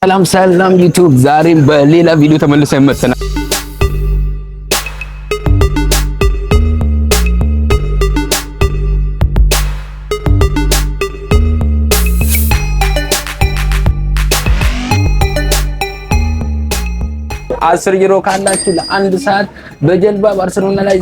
ሰላም ዩቲዩብ ዛሬም በሌላ ቪዲዮ ተመልሰን መጥተናል። አስር ዩሮ ካላችሁ ለአንድ ሰዓት በጀልባ ባርሴሎና ላይ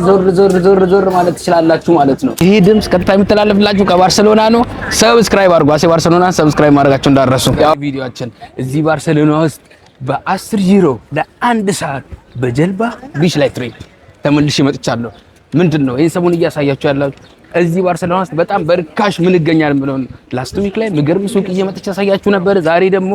ዞር ማለት ትችላላችሁ ማለት ነው። ይሄ ድምጽ ቀጥታ የሚተላለፍላችሁ ከባርሴሎና ነው። ሰብስክራይብ አድርጉ። አሴ ባርሴሎና ሰብስክራይብ ማድረጋችሁ እንዳትረሱ። ያው ቪዲዮአችን እዚህ ባርሴሎና ውስጥ በ10 ዩሮ ለአንድ ሰዓት በጀልባ ቢች ላይ ትሬድ ተመልሼ መጥቻለሁ። ምንድነው ይሄን ሰሞን እያሳያችሁ ያላችሁ እዚህ ባርሴሎና ውስጥ በጣም በርካሽ ምን ይገኛል ብለው ላስት ዊክ ላይ ምግብ ሱቅ እየመጥቼ ያሳያችሁ ነበር። ዛሬ ደግሞ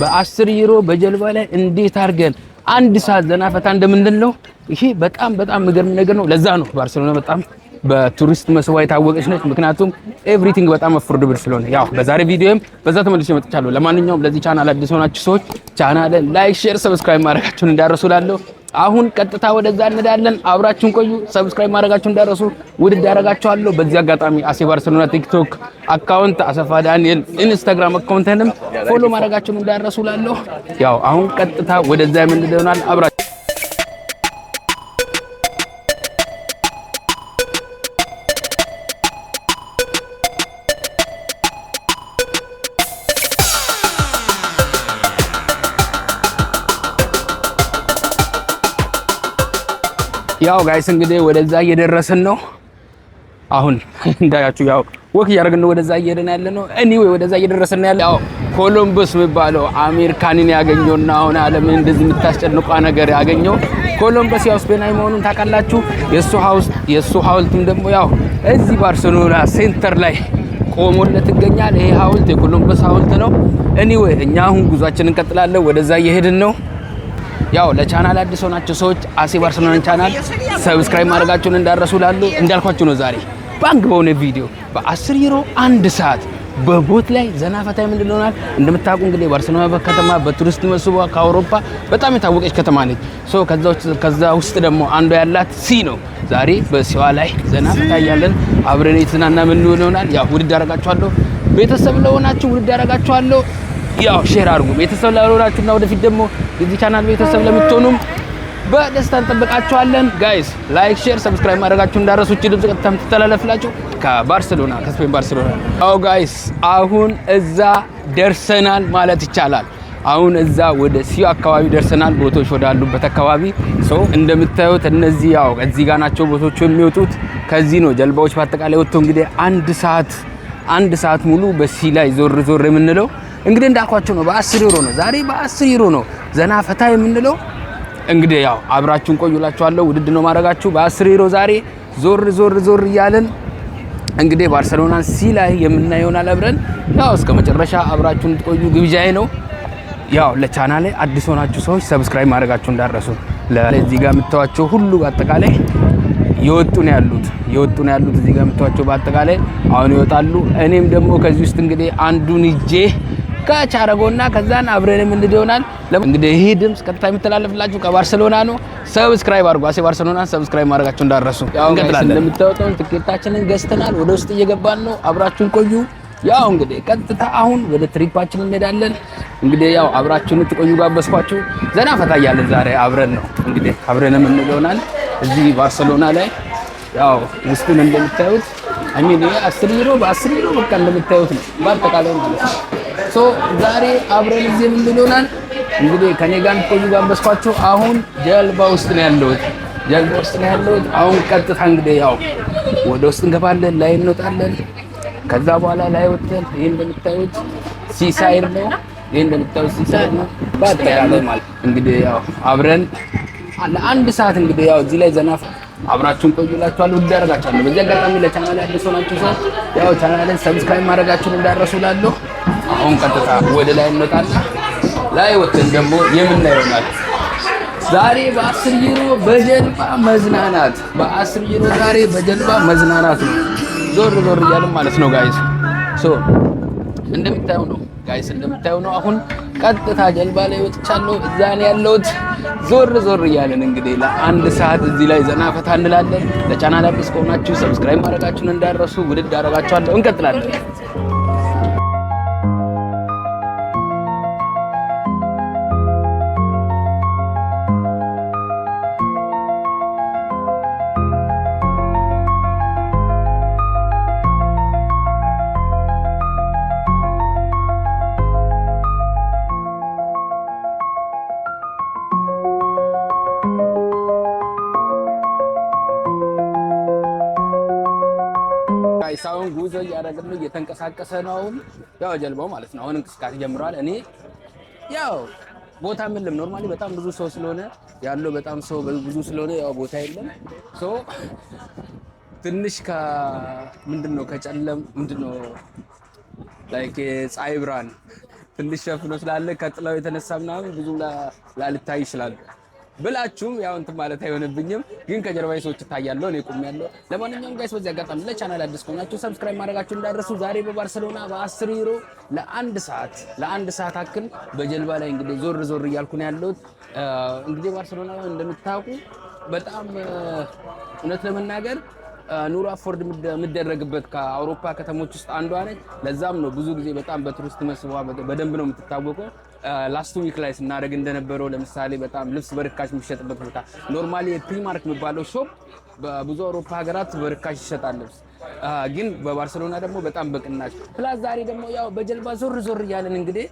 በ10 ዩሮ በጀልባ ላይ እንዴት አድርገን አንድ ሰዓት ዘና ፈታ እንደምንለው ይሄ በጣም የሚገርም ነገር ነው። ለዛ ነው ባርሴሎና በጣም በቱሪስት መስህቧ የታወቀች ነች። ምክንያቱም ኤቭሪቲንግ በጣም አፎርደብል ስለሆነ ያው በዛሬ ቪዲዮም በዛ ተመልሼ መጥቻለሁ። ለማንኛውም ለዚህ ቻናል አዲስ ሆናችሁ ሰዎች ቻናልን ላይክ፣ ሼር፣ ሰብስክራይብ ማድረጋችሁን እንዳትረሱ እላለሁ። አሁን ቀጥታ ወደዛ እንሄዳለን። አብራችሁን ቆዩ። ሰብስክራይብ ማድረጋችሁን እንዳትረሱ። ውድድ ያደርጋችኋለሁ። በዚህ አጋጣሚ አሴ ባርሴሎና ቲክቶክ አካውንት፣ አሰፋ ዳንኤል ኢንስታግራም አካውንትንም ፎሎ ማድረጋችሁን እንዳትረሱ እላለሁ። ያው አሁን ቀጥታ ወደዛ የምንሄድ ይሆናል። አብራችሁ ያው ጋይስ እንግዲህ ወደዛ እየደረስን ነው። አሁን እንዳያችሁ ያው ወክ እያደረግን ነው። ወደዛ እየሄድን ያለ ነው። ኤኒዌይ ወደዛ እየደረስን ያለ ያው ኮሎምበስ የሚባለው አሜሪካንን ያገኘውና አሁን ዓለምን እንደዚህ የምታስጨንቋ ነገር ያገኘው ኮሎምበስ ያው ስፔናዊ መሆኑን ታውቃላችሁ። የሱ ሐውልትም ደግሞ ያው እዚህ ባርሴሎና ሴንተር ላይ ቆሞለት ይገኛል። ይሄ ሐውልት የኮሎምበስ ሐውልት ነው። ኤኒዌይ እኛ አሁን ጉዟችንን እንቀጥላለን። ወደዛ እየሄድን ነው። ያው ለቻናል አዲስ ሆናችሁ ሰዎች አሴ ባርሴሎናን ቻናል ሰብስክራይብ ማድረጋችሁን እንዳትረሱ እላለሁ። እንዳልኳችሁ ነው ዛሬ ባንክ በሆነ ቪዲዮ በ10 ዩሮ አንድ ሰዓት በቦት ላይ ዘና ፈታ የምንለውናል። እንደምታውቁ እንግዲህ ባርሴሎና ከተማ በቱሪስት መስህቧ ከአውሮፓ በጣም የታወቀች ከተማ ነች። ከዛ ውስጥ ደግሞ አንዷ ያላት ሲ ነው። ዛሬ በሲዋ ላይ ዘና ፈታ እያለን አብረን የተዝናና ምን ይሆናል። ያው ውድድ አደርጋችኋለሁ። ቤተሰብ ለሆናችሁ ውድድ አደርጋችኋለሁ። ያው ሼር አድርጉ። ቤተሰብ ላልሆናችሁና ወደፊት ደግሞ የዚህ ቻናል ቤተሰብ ለምትሆኑም በደስታ እንጠብቃችኋለን። ጋይስ ላይክ፣ ሼር፣ ሰብስክራይብ ማድረጋችሁን እንዳትረሱ። እቺ ድምጽ ቀጥታ የምትተላለፍላችሁ ከባርሴሎና ከስፔን ባርሴሎና። አዎ ጋይስ አሁን እዛ ደርሰናል ማለት ይቻላል። አሁን እዛ ወደ ሲዮ አካባቢ ደርሰናል። ቦቶች ወዳሉበት አካባቢ ሰው እንደምታዩት እነዚህ ያው እዚህ ጋር ናቸው ቦቶቹ የሚወጡት። ከዚህ ነው ጀልባዎች በአጠቃላይ ወጥተው እንግዲህ አንድ ሰዓት ሙሉ በሲ ላይ ዞር የምንለው እንግዲህ እንዳልኳችሁ ነው። በ10 ዩሮ ነው ዛሬ በ10 ዩሮ ነው ዘና ፈታ የምንለው። እንግዲህ ያው አብራችሁን ቆዩላችኋለሁ። ውድድ ነው ማድረጋችሁ። በ10 ዩሮ ዛሬ ዞር እያለን እንግዲህ ባርሴሎናን ሲ ላይ የምናየውን አብረን ያው እስከ መጨረሻ አብራችሁን ትቆዩ ግብዣዬ ነው። ያው ለቻናሌ አዲስ ሆናችሁ ሰዎች ሰብስክራይብ ማድረጋችሁ እንዳትረሱ። ለዚህ ጋር የምታዩቸው ሁሉ አጠቃላይ የወጡ ነው ያሉት እዚህ ጋር የምታዩቸው በአጠቃላይ አሁን ይወጣሉ። እኔም ደግሞ ከዚህ ውስጥ እንግዲህ አንዱን ይዤ ከቻረጎና ከዛን አብረን የምንሄድ ይሆናል። እንግዲህ ይሄ ድምጽ ቀጥታ የሚተላለፍላችሁ ከባርሴሎና ነው። ሰብስክራይብ አድርጉ። አሴ ባርሴሎና ሰብስክራይብ ማድረጋችሁ እንዳትረሱ። እንቀጥላለን። እንደምታወጣው ትኬታችንን ገዝተናል። ወደ ውስጥ እየገባን ነው። አብራችሁን ቆዩ። ያው እንግዲህ ቀጥታ አሁን ወደ ትሪፓችን እንሄዳለን። እንግዲህ ያው አብራችሁን ትቆዩ ጋበዝኳችሁ። ዘና ፈታ እያለን ዛሬ አብረን ነው እንግዲህ አብረን የምንሄድ ይሆናል። እዚህ ባርሴሎና ላይ ያው ውስጡን እንደምታዩት አሚን 10 ዩሮ በ10 ዩሮ በቃ እንደምታዩት ነው በአጠቃላይ ማለት ነው። ሶ ዛሬ አብረን እዚህ ምን ይሆናል እንግዲህ ከኔ ጋር ቆዩ ጋበዝኳችሁ። አሁን ጀልባ ውስጥ ነው ያለሁት። አሁን ቀጥታ እንግዲህ ያው ወደ ውስጥ እንገባለን፣ ላይ እንወጣለን። ከዛ በኋላ ላይ ወጥተን ይሄ እንደምታዩት ሲሳይድ ነው። በአጠቃላይ ማለት እንግዲህ ያው አብረን ለአንድ ሰዓት እንግዲህ ያው እዚህ ላይ ዘና አብራችሁን ቆዩላችኋለሁ። ውድ አደርጋችኋለሁ። በዚህ አጋጣሚ ለቻናሌ አዲስ ሆናችሁ ሰው ያው ቻናሌን ሰብስክራይብ ማድረጋችሁን እንዳትረሱ እላለሁ። አሁን ቀጥታ ወደ ላይ እንወጣና ላይ ወጥተን ደግሞ የምናየው ይሆናል። ዛሬ በ10 ዩሮ በጀልባ መዝናናት፣ በ10 ዩሮ ዛሬ በጀልባ መዝናናት ነው። ዞር እያልን ማለት ነው ጋይስ። ሶ እንደምታዩ ነው አሁን ቀጥታ ጀልባ ላይ ወጥቻለሁ። እዛ ነው ያለሁት። ዞር እያለን እንግዲህ ለአንድ ሰዓት እዚህ ላይ ዘና ፈታ እንላለን። ለቻናል አዲስ ከሆናችሁ ሰብስክራይብ ማድረጋችሁን እንዳትረሱ። ውድድ አደርጋችኋለሁ። እንቀጥላለን። ጋይስ አሁን ጉዞ እያደረግን ነው፣ እየተንቀሳቀሰ ነው አሁን ያው ጀልባው ማለት ነው። አሁን እንቅስቃሴ ጀምሯል። እኔ ያው ቦታ ምንም ኖርማሊ በጣም ብዙ ሰው ስለሆነ ያለው በጣም ሰው ብዙ ስለሆነ ያው ቦታ የለም። ሶ ትንሽ ምንድነው ከጨለም ምንድነው ላይክ ፀሐይ ብርሃን ትንሽ ሸፍኖ ስላለ ከጥላው የተነሳ ምናምን ብዙ ላልታይ ይችላል ብላችሁም ያው እንትን ማለት አይሆንብኝም። ግን ከጀርባዬ ሰዎች ይታያሉ፣ እኔ ቆሜያለሁ። ለማንኛውም ጋይስ በዚህ አጋጣሚ ለቻናል አዲስ ከሆናችሁ ሰብስክራይብ ማድረጋችሁ እንዳትረሱ። ዛሬ በባርሴሎና በ10 ዩሮ ለአንድ ሰዓት አክል በጀልባ ላይ እንግዲህ ዞር ዞር እያልኩ ነው ያለሁት። እንግዲህ ባርሴሎና እንደምታውቁ በጣም እውነት ለመናገር ኑሮ አፎርድ የሚደረግበት ከአውሮፓ ከተሞች ውስጥ አንዷ ነች። ለዛም ነው ብዙ ጊዜ በጣም በቱሪስት መስህቧ በደንብ ነው የምትታወቀው። ላስት ዊክ ላይ ስናደርግ እንደነበረው ለምሳሌ በጣም ልብስ በርካሽ የሚሸጥበት ቦታ ኖርማሊ ፕሪማርክ የሚባለው ሾፕ በብዙ አውሮፓ ሀገራት በርካሽ ይሸጣል ልብስ፣ ግን በባርሴሎና ደግሞ በጣም በቅናሽ ፕላስ። ዛሬ ደግሞ ያው በጀልባ ዞር ዞር እያለን እንግዲህ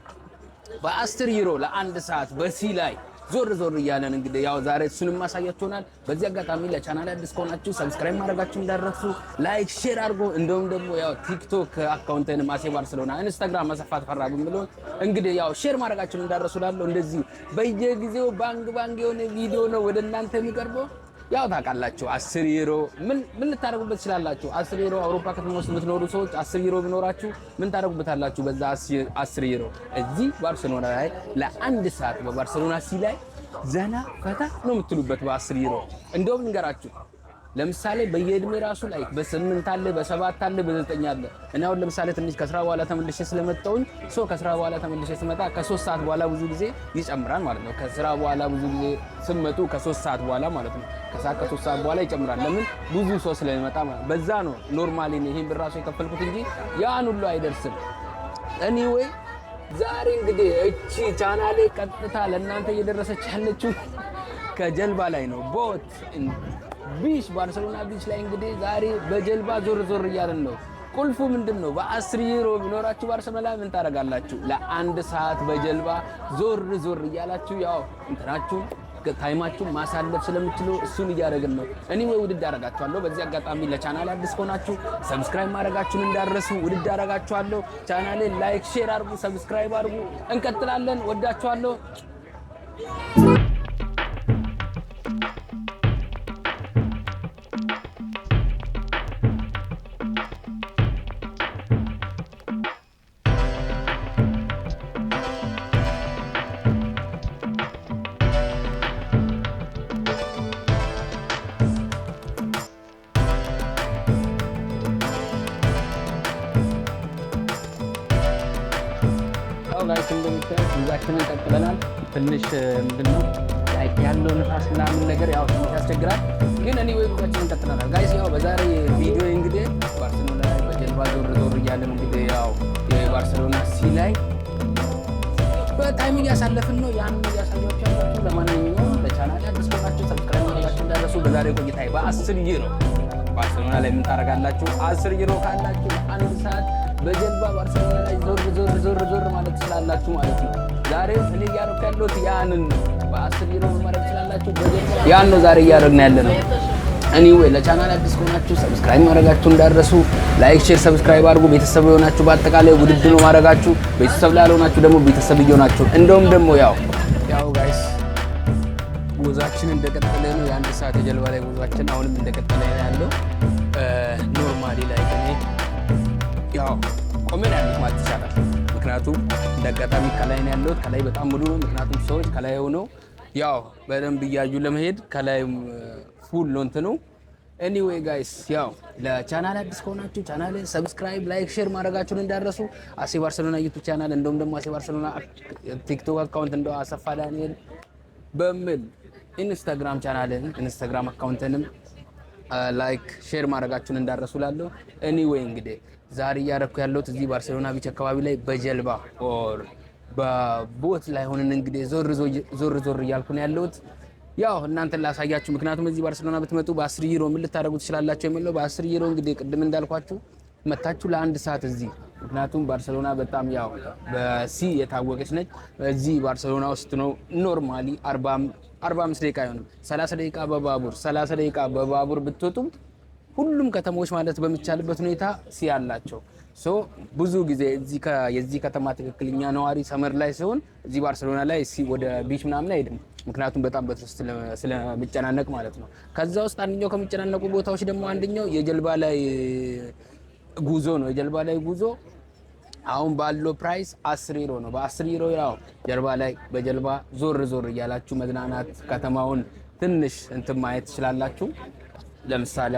በ10 ዩሮ ለአንድ ሰዓት በሲ ላይ ዞር ዞር እያለን እንግዲህ ያው ዛሬ እሱንም ማሳያችሁናል። በዚህ አጋጣሚ ለቻናል አዲስ ከሆናችሁ ሰብስክራይብ ማድረጋችሁ እንዳትረሱ፣ ላይክ ሼር አድርጉ። እንደውም ደግሞ ያው ቲክቶክ አካውንቴን አሴ ባርሴሎና፣ ኢንስታግራም አሰፋት ፈራ ብሎ እንግዲህ ያው ሼር ማድረጋችሁን እንዳትረሱ። ላለው እንደዚህ በየጊዜው ባንግ የሆነ ቪዲዮ ነው ወደ እናንተ የሚቀርበው። ያው ታውቃላችሁ 10 ዩሮ ምን ልታደርጉበት ትችላላችሁ? 10 ዩሮ አውሮፓ ከተማ ውስጥ የምትኖሩ ሰዎች 10 ዩሮ ቢኖራችሁ ምን ታደርጉበታላችሁ? በዛ 10 ዩሮ እዚህ ባርሴሎና ላይ ለአንድ ሰዓት በባርሴሎና ሲ ላይ ዘና ፈታ ነው የምትሉበት በ10 ዩሮ። እንደውም እንገራችሁ ለምሳሌ በየእድሜ ራሱ ላይ በ8 አለ፣ በ7 አለ፣ በ9 አለ። እኔ አሁን ለምሳሌ ትንሽ ከስራ በኋላ ተመልሼ ስለመጣሁኝ ከስራ በኋላ ተመልሼ ስመጣ ከ3 ሰዓት በኋላ ብዙ ጊዜ ይጨምራል ማለት ነው። ከስራ በኋላ ብዙ ጊዜ ስመጡ ከ3 ሰዓት በኋላ ማለት ነው። ከ3 ሰዓት በኋላ ይጨምራል። ለምን? ብዙ ሰው ስለሚመጣ ማለት ነው። በዛ ነው ኖርማሊ ነው ይሄን ብር ራሱ የከፈልኩት እንጂ ያን ሁሉ አይደርስም። ኤኒዌይ ዛሬ እንግዲህ እቺ ቻናሌ ቀጥታ ለእናንተ እየደረሰች ያለችው ከጀልባ ላይ ነው። ቦት ቢች ባርሴሎና ቢች ላይ እንግዲህ ዛሬ በጀልባ ዞር ዞር እያልን ነው። ቁልፉ ምንድነው? በ10 ዩሮ ቢኖራችሁ ባርሴሎና ምን ታደርጋላችሁ? ለአንድ ሰዓት በጀልባ ዞር ዞር እያላችሁ ያው እንትናችሁ ታይማችሁ ማሳለፍ ስለምትችሉ እሱን እያደረግን ነው። እኔ ውድድ አደርጋችኋለሁ። በዚህ አጋጣሚ ለቻናል አዲስ ከሆናችሁ ሰብስክራይብ ማድረጋችሁን እንዳትረሱ። ውድድ አደርጋችኋለሁ። ቻናሌን ላይክ ሼር አድርጉ፣ ሰብስክራይብ አድርጉ። እንቀጥላለን። ወዳችኋለሁ። ጋይስ እንደምታዩት ጉዟችንን ቀጥለናል። ትንሽ ምንድነው ላይክ ያለው ንፋስ ምናምን ነገር ያው ትንሽ ያስቸግራል፣ ግን እኔ ጉዟችንን ቀጥለናል ጋይስ። ያው በዛሬ ቪዲዮ እንግዲህ ባርሴሎና ላይ በጀልባ ዞር ዞር እያለን እንግዲህ ያው የባርሴሎና ሲ ላይ በታይም እያሳለፍን ነው። ያን እያሳያችሁ ያላችሁ። ለማንኛውም ለቻናል አዲስ ከሆናችሁ ሰብስክራይብ ማድረጋችሁ እንዳትረሱ። በዛሬ ቆይታዬ በ10 ዩሮ ባርሴሎና ላይ ምን ታደርጋላችሁ? 10 ዩሮ ካላችሁ አንድ ሰዓት በጀልባ ባርሴሎና ላይ ዞር ማለት ትችላላችሁ ማለት ነው። ዛሬ እኔ እያደረኩ ያለሁት ያንን በ10 ዩሮ ማለት ትችላላችሁ በጀልባ ያን ነው ዛሬ እያደረግን ያለ ነው። ኤኒዌይ ለቻናል አዲስ ከሆናችሁ ሰብስክራይብ ማድረጋችሁ እንዳትረሱ። ላይክ ሼር ሰብስክራይብ አድርጉ። ቤተሰብ የሆናችሁ በአጠቃላይ ውድድ ነው ማድረጋችሁ። ቤተሰብ ላልሆናችሁ ደግሞ ቤተሰብ እየሆናችሁ እንደውም ደግሞ ያው ጋይስ ጉዟችን እንደቀጠለ ነው። የአንድ ሰዓት የጀልባ ላይ ጉዟችን አሁንም እንደቀጠለ ነው ያለው። ኖርማሊ ላይ እኔ ያው ቆመን ያሉት ማለት ይቻላል። ምክንያቱም እንደአጋጣሚ ከላይ ነው ያለሁት። ከላይ በጣም ሙሉ ነው። ምክንያቱም ሰዎች ከላይ ሆነው ያው በደንብ እያዩ ለመሄድ ከላይ ፉል ነው እንትኑ። ኤኒዌይ ጋይስ ያው ለቻናል አዲስ ከሆናችሁ ቻናል ሰብስክራይብ ላይክ ሼር ማድረጋችሁን እንዳትረሱ። አሴ ባርሴሎና ዩቲዩብ ቻናል እንደውም ደግሞ አሴ ባርሴሎና ቲክቶክ አካውንት እንደው አሰፋ ዳንኤል በሚል ኢንስታግራም ቻናልን ኢንስታግራም አካውንትንም ላይክ ሼር ማድረጋችሁን እንዳትረሱ ላለው። ኤኒዌይ እንግዲህ ዛሬ እያደረኩ ያለሁት እዚህ ባርሴሎና ቢች አካባቢ ላይ በጀልባ ኦር በቦት ላይ ሆነን እንግዲህ ዞር ዞር እያልኩ ነው ያለሁት። ያው እናንተን ላሳያችሁ። ምክንያቱም እዚህ ባርሴሎና ብትመጡ በ10 ዩሮ ምን ልታደርጉ ትችላላችሁ የሚለው በ10 ዩሮ እንግዲህ ቅድም እንዳልኳችሁ መታችሁ ለአንድ ሰዓት እዚህ። ምክንያቱም ባርሴሎና በጣም ያው በሲ የታወቀች ነች። እዚህ ባርሴሎና ውስጥ ነው ኖርማሊ 45 ደቂቃ አይሆንም 30 ደቂቃ በባቡር ብትወጡ ሁሉም ከተሞች ማለት በሚቻልበት ሁኔታ ሲ አላቸው። ሶ ብዙ ጊዜ የዚህ ከተማ ትክክለኛ ነዋሪ ሰመር ላይ ሲሆን እዚህ ባርሴሎና ላይ ሲ ወደ ቢች ምናምን አይሄድም፣ ምክንያቱም በጣም በቱሪስት ስለሚጨናነቅ ማለት ነው። ከዛ ውስጥ አንደኛው ከሚጨናነቁ ቦታዎች ደግሞ አንደኛው የጀልባ ላይ ጉዞ ነው። የጀልባ ላይ ጉዞ አሁን ባለው ፕራይስ 10 ዩሮ ነው። በ10 ዩሮ ያው በጀልባ ዞር ዞር እያላችሁ መዝናናት ከተማውን ትንሽ እንትን ማየት ትችላላችሁ። ለምሳሌ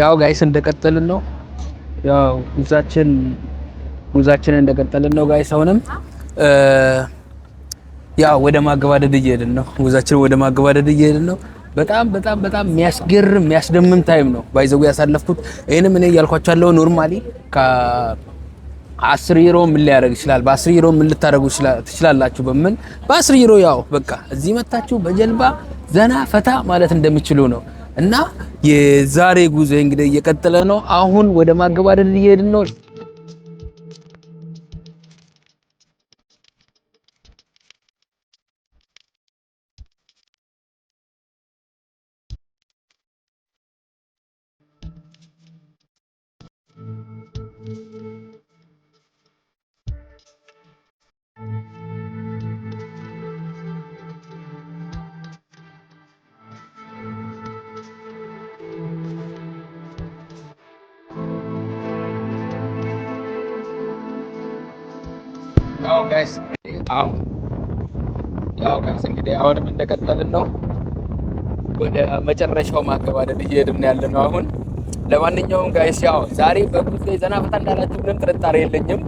ያው ጋይስ እንደቀጠልን ነው። ያው ጉዛችን እንደቀጠልን ነው ጋይስ። አሁንም ያው ወደ ማገባደድ እየሄድን ነው። ጉዛችን ወደ ማገባደድ እየሄድን ነው። በጣም የሚያስገርም የሚያስደምም ታይም ነው ባይዘው ያሳለፍኩት። ይሄንም እኔ እያልኳችሁ ያለው ኖርማሊ ከ10 ዩሮ ምን ሊያደርግ ይችላል፣ በ10 ዩሮ ምን ልታደርጉ ትችላላችሁ በምን በ10 ዩሮ ያው በቃ እዚህ መታችሁ በጀልባ ዘና ፈታ ማለት እንደምችሉ ነው። እና የዛሬ ጉዞ እንግዲህ እየቀጠለ ነው። አሁን ወደ ማገባደድ እየሄድን ነው። ያው ጋይስ እንግዲህ አሁንም እንደቀጠልን ነው። ወደ መጨረሻው ማገባደድ እየሄድን ያለ ነው አሁን። ለማንኛውም ጋይስ ያው ዛሬ በጉዞ ዘና ፈታ እንዳላችሁ ምንም ጥርጣሬ የለኝም።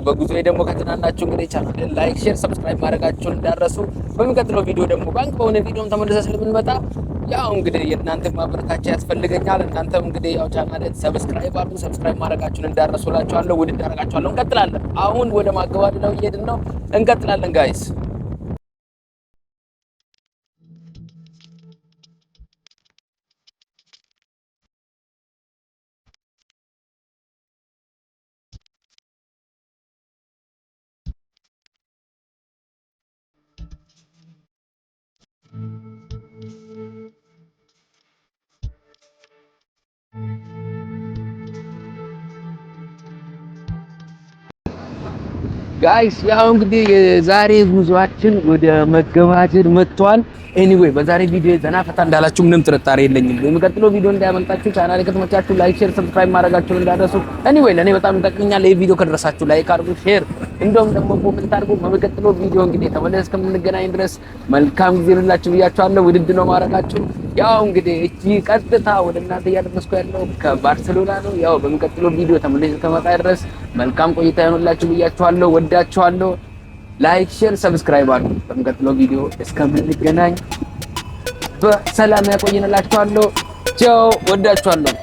በጉዞ ደግሞ ከተናናችሁ እንግዲህ ቻናልን ላይክ፣ ሼር፣ ሰብስክራይብ ማድረጋችሁን እንዳረሱ። በሚቀጥለው ቪዲዮ ደግሞ ባንክ በሆነ ቪዲዮም ተመልሰን ስለምንመጣ ያው እንግዲህ የእናንተ ማበረታቻ ያስፈልገኛል። እናንተም እንግዲህ ያው ቻናልን ሰብስክራይብ አድርጉ። ሰብስክራይብ ማድረጋችሁን እንዳረሱላችኋለሁ። ውድ እንዳረጋችኋለሁ። እንቀጥላለን። አሁን ወደ ማገባደዳው እየሄድን ነው። እንቀጥላለን ጋይስ። ጋይስ ያው እንግዲህ የዛሬ ጉዟችን ወደ መገባደድ መጥቷል። ኤኒዌይ በዛሬ ቪዲዮ ዘና ፈታ እንዳላችሁ ምንም ጥርጣሬ የለኝም። የሚቀጥለው ቪዲዮ እንዳያመልጣችሁ ቻናሌ ከተመቻችሁ ላይክ፣ ሼር፣ ሰብስክራይብ ማድረጋችሁን እንዳትረሱ። ኤኒዌይ ለኔ በጣም ይጠቅመኛል። ይሄ ቪዲዮ ከደረሳችሁ ላይክ አድርጉ፣ ሼር እንደውም ደግሞ ኮሜንት አድርጉ። በሚቀጥለው ቪዲዮ እንግዲህ ተመልሰን እስከምንገናኝ ድረስ መልካም ጊዜ ይሁንላችሁ ብያችኋለሁ። ውድድ ነው ማረጋችሁ። ያው እንግዲህ እቺ ቀጥታ ወደ እናንተ እያደረስኩ ያለው ከባርሴሎና ነው። ያው በሚቀጥለው ቪዲዮ ተመልሰን እስከመጣ ድረስ መልካም ቆይታ ይሁንላችሁ ብያችኋለሁ። ወዳችኋለሁ። ላይክ፣ ሼር፣ ሰብስክራይብ አድርጉ። በሚቀጥለው ቪዲዮ እስከምንገናኝ በሰላም ያቆየንላችኋለሁ። ቻው። ወዳችኋለሁ።